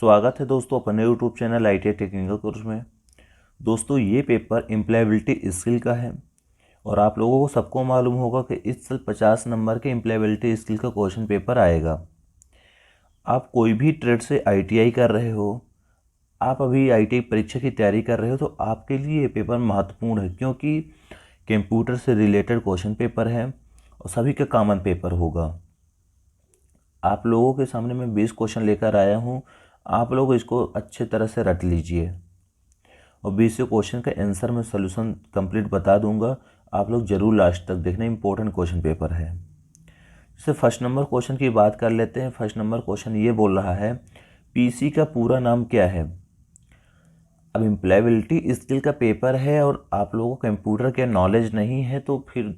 स्वागत है दोस्तों अपने YouTube channel ITI technical course में। दोस्तों ये पेपर एम्प्लॉयबिलिटी स्किल का है और आप लोगों को सबको मालूम होगा कि इस साल 50 नंबर के एम्प्लॉयबिलिटी स्किल का क्वेश्चन पेपर आएगा। आप कोई भी ट्रेड से ITI कर रहे हो, आप अभी ITI परीक्षा की तैयारी कर रहे हो, तो आपके लिए ये पेपर महत्वपूर्ण है क्योंकि कंप्यूटर से रिलेटेड क्वेश्चन पेपर है और सभी का कॉमन पेपर होगा। आप लोगों के सामने मैं 20 क्वेश्चन लेकर आया हूँ, आप लोग इसको अच्छे तरह से रट लीजिए और 20 क्वेश्चन का आंसर मैं सोल्यूशन कंप्लीट बता दूंगा। आप लोग जरूर लास्ट तक देखना, इंपॉर्टेंट क्वेश्चन पेपर है। जैसे फर्स्ट नंबर क्वेश्चन की बात कर लेते हैं। फर्स्ट नंबर क्वेश्चन ये बोल रहा है, पीसी का पूरा नाम क्या है। अब एम्प्लॉयबिलिटी स्किल का पेपर है और आप लोगों को कंप्यूटर के नॉलेज नहीं है तो फिर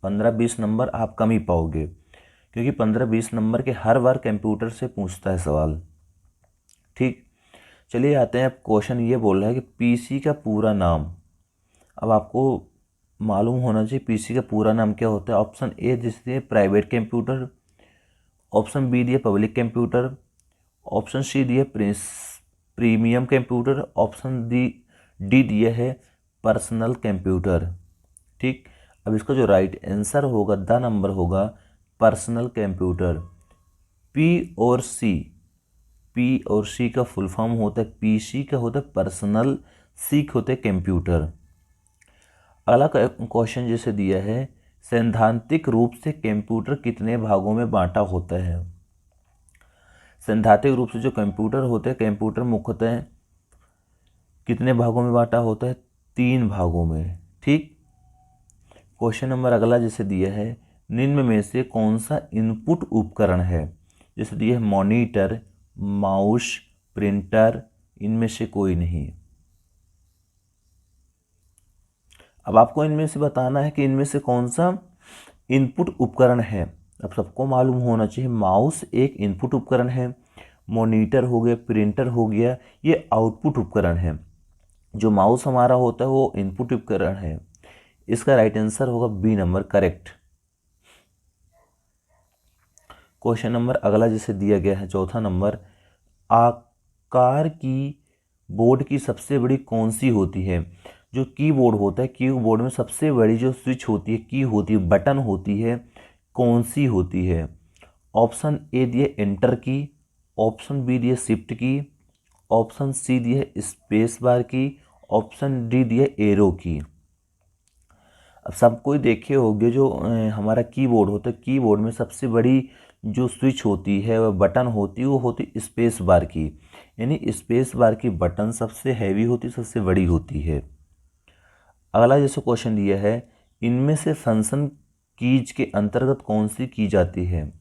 15-20 नंबर आप कम ही पाओगे, क्योंकि 15-20 नंबर के हर बार कंप्यूटर से पूछता है सवाल। ठीक, चलिए आते हैं। अब क्वेश्चन ये बोल रहा है कि पीसी का पूरा नाम। अब आपको मालूम होना चाहिए पीसी का पूरा नाम क्या होता है। ऑप्शन ए जैसे प्राइवेट कंप्यूटर, ऑप्शन बी दिए पब्लिक कंप्यूटर, ऑप्शन सी दिए प्रीमियम कंप्यूटर, ऑप्शन डी दिए है पर्सनल कंप्यूटर। ठीक, अब इसका जो राइट आंसर होगा, द नंबर होगा पर्सनल कंप्यूटर। पी और सी का फुल फॉर्म होता है, पीसी का होता है पर्सनल, सी होते हैं कंप्यूटर। अगला क्वेश्चन जैसे दिया है, सैद्धांतिक रूप से कंप्यूटर कितने भागों में बांटा होता है। सैद्धांतिक रूप से जो कंप्यूटर होते हैं, कंप्यूटर मुख्यतः कितने भागों में बांटा होता है, 3 भागों में। ठीक, क्वेश्चन नंबर अगला जैसे दिया है, निम्न में से कौन सा इनपुट उपकरण है। जैसे दिया है मॉनिटर, माउस, प्रिंटर, इनमें से कोई नहीं। अब आपको इनमें से बताना है कि इनमें से कौन सा इनपुट उपकरण है। अब सबको मालूम होना चाहिए माउस एक इनपुट उपकरण है, मॉनिटर हो गया, प्रिंटर हो गया, ये आउटपुट उपकरण है। जो माउस हमारा होता है वो इनपुट उपकरण है। इसका राइट आंसर होगा B number, correct. Question number अगला जैसे दिया गया है, चौथा नंबर, आकार की बोर्ड की सबसे बड़ी कौन सी होती है। जो कीबोर्ड होता है, कीबोर्ड में सबसे बड़ी जो स्विच होती है, की होती है, बटन होती है, कौन सी होती है। ऑप्शन ए दिए एंटर की, ऑप्शन बी दिए शिफ्ट की, ऑप्शन सी दिए स्पेस बार की, ऑप्शन डी दिए एरो की। अब सब कोई देखे होंगे जो हमारा कीबोर्ड होता है, कीबोर्ड में सबसे बड़ी जो स्विच होती है वह बटन होती है, वो होती स्पेस बार की। यानी स्पेस बार की बटन सबसे हैवी होती है, सबसे बड़ी होती है। अगला जैसे क्वेश्चन दिया है, इनमें से फंक्शन कीज के अंतर्गत कौन सी की जाती है।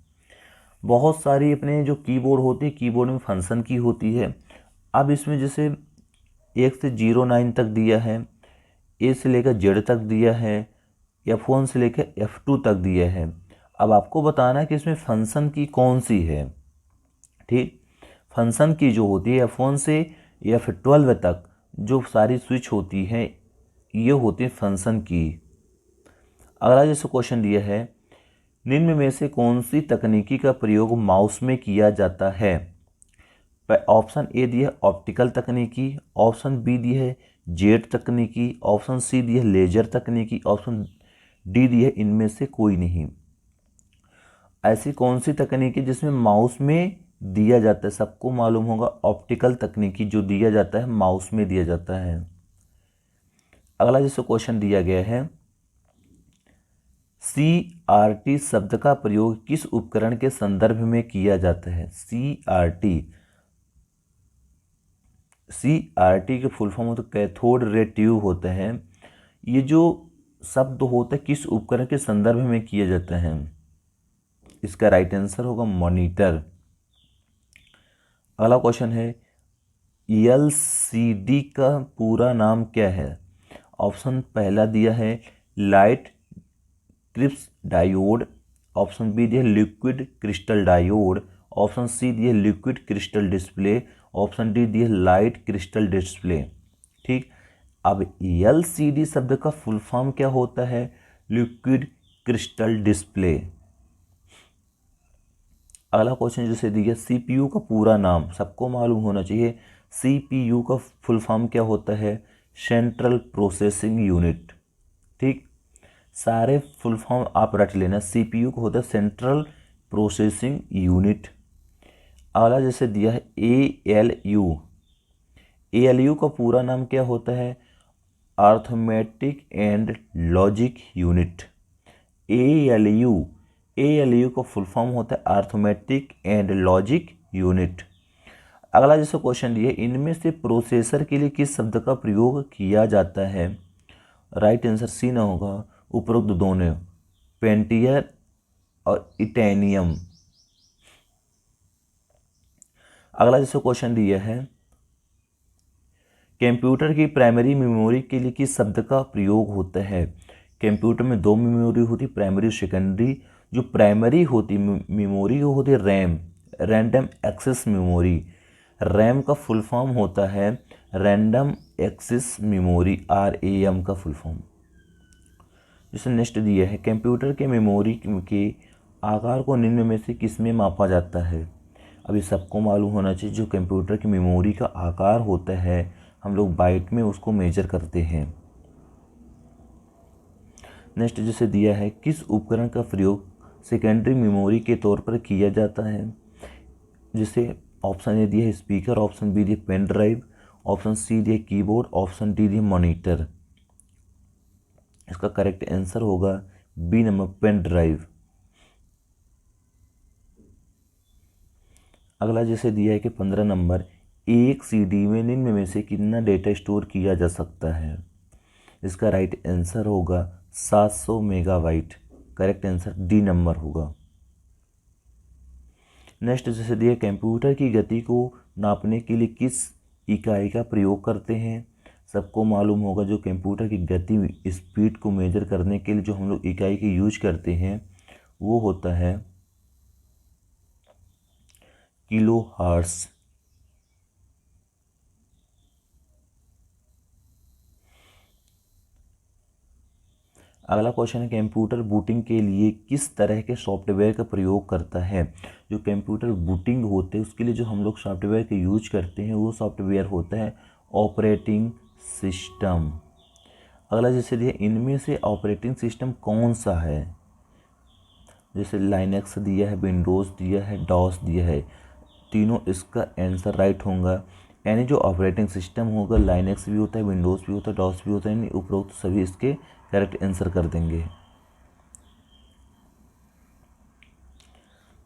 बहुत सारी अपने जो कीबोर्ड होते हैं, कीबोर्ड में फंक्शन की होती है। अब इसमें जैसे 1 से 09 तक दिया है, ए से लेकर जेड तक दिया है, F1 से लेकर F2 तक दिया है। अब आपको बताना है कि इसमें फंक्शन की कौन सी है। ठीक, फंक्शन की जो होती है F1 से F12 तक जो सारी स्विच होती हैं, ये होती है फंक्शन की। अगला जैसे क्वेश्चन दिया है, निम्न में से कौन सी तकनीकी का प्रयोग माउस में किया जाता है। ऑप्शन ए दिया है ऑप्टिकल तकनीकी, ऑप्शन बी दिया है जेट तकनीकी, ऑप्शन सी दिया है लेजर तकनीकी, ऑप्शन डी दिया है इनमें से कोई नहीं। ऐसी कौन सी तकनीकी जिसमें माउस में दिया जाता है। सबको मालूम होगा ऑप्टिकल तकनीकी जो दिया जाता है माउस में दिया जाता है। अगला जैसे क्वेश्चन दिया गया है, CRT शब्द का प्रयोग किस उपकरण के संदर्भ में किया जाता है। CRT के फुल फॉर्म होता है कैथोड रे ट्यूब होते हैं। ये जो शब्द होता है किस उपकरण के संदर्भ में किया जाता है। इसका राइट आंसर होगा मॉनिटर। अगला क्वेश्चन है, LCD का पूरा नाम क्या है। ऑप्शन पहला दिया है light crisp diode, option B दिया liquid crystal diode, option C दिया liquid crystal display, option D दिया लाइट क्रिस्टल डिस्प्ले। ठीक, अब LCD शब्द का फुल फॉर्म क्या होता है, लिक्विड क्रिस्टल डिस्प्ले। अगला क्वेश्चन जैसे दिया, सीपीयू का पूरा नाम सबको मालूम होना चाहिए। सीपीयू का फुल फॉर्म क्या होता है? Central processing unit. ठीक, सारे फुल फॉर्म आप रट लेना। सीपीयू को होता है सेंट्रल प्रोसेसिंग यूनिट। अगला जैसे दिया है एएलयू। एएलयू का पूरा नाम क्या होता है? Arithmetic and logic unit. ALU, ALU का फुल फॉर्म होता है अर्थमेटिक एंड लॉजिक यूनिट। अगला जैसे क्वेश्चन दिया, इनमें से प्रोसेसर के लिए किस शब्द का प्रयोग किया जाता है? राइट आंसर सी ना होगा, उपरोक्त दोनों, पेंटियर और इटेनियम। अगला जैसे क्वेश्चन दिया है, कंप्यूटर की प्राइमरी मेमोरी के लिए किस शब्द का प्रयोग होता है? कंप्यूटर में दो मेमोरी होती, प्राइमरी और सेकेंडरी। जो प्राइमरी होती मेमोरी वो होती है RAM, random access memory. RAM का फुल फॉर्म होता है रैंडम एक्सेस मेमोरी, RAM का फुल फॉर्म। जैसे नेक्स्ट दिया है, कंप्यूटर के मेमोरी के आकार को निम्न में से किस में मापा जाता है? अभी सबको मालूम होना चाहिए, जो कंप्यूटर की मेमोरी का आकार होता है हम लोग बाइट में उसको मेजर करते हैं। नेक्स्ट जैसे दिया है, किस उपकरण का प्रयोग सेकेंडरी मेमोरी के तौर पर किया जाता है? जैसे ऑप्शन ए दिया है स्पीकर, ऑप्शन बी दिया पेन ड्राइव, ऑप्शन सी दिया कीबोर्ड, ऑप्शन डी दिया मॉनिटर। इसका करेक्ट आंसर होगा बी नंबर, पेन ड्राइव। अगला जैसे दिया है कि 15 नंबर, एक सीडी में निम्न में से कितना डेटा स्टोर किया जा सकता है? इसका राइट आंसर होगा 700 megabyte. Correct answer D number होगा। नेक्स्ट जैसे दिया, कंप्यूटर की गति को नापने के लिए किस इकाई का प्रयोग करते हैं? सबको मालूम होगा, जो कंप्यूटर की गति स्पीड को मेजर करने के लिए जो हम लोग इकाई की यूज करते हैं वो होता है किलो हर्ट्ज। अगला क्वेश्चन है, कंप्यूटर बूटिंग के लिए किस तरह के सॉफ्टवेयर का प्रयोग करता है? जो कंप्यूटर बूटिंग होते हैं उसके लिए जो हम लोग सॉफ्टवेयर का यूज करते हैं वो सॉफ्टवेयर होता है ऑपरेटिंग सिस्टम। अगला जैसे दिया, इनमें से ऑपरेटिंग सिस्टम कौन सा है? जैसे लाइनक्स दिया है, विंडोज़ दिया है, डॉस दिया है। तीनों इसका आंसर राइट होगा। यानी जो ऑपरेटिंग सिस्टम होगा लाइनक्स भी होता है, विंडोज़ भी होता है, डॉस भी होता है, यानी उपरोक्त सभी इसके करेक्ट आंसर कर देंगे।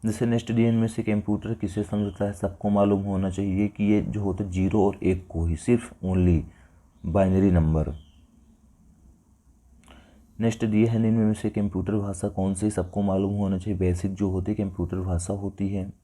जैसे नेक्स्ट डी, में से कंप्यूटर किसे समझता है? सबको मालूम होना चाहिए कि ये जो होता है 0 और 1 को ही, सिर्फ ओनली बाइनरी नंबर। नेक्स्ट दिए है, निम्न में से कंप्यूटर भाषा कौन सी? सबको मालूम होना चाहिए बेसिक जो होती है कंप्यूटर भाषा होती है।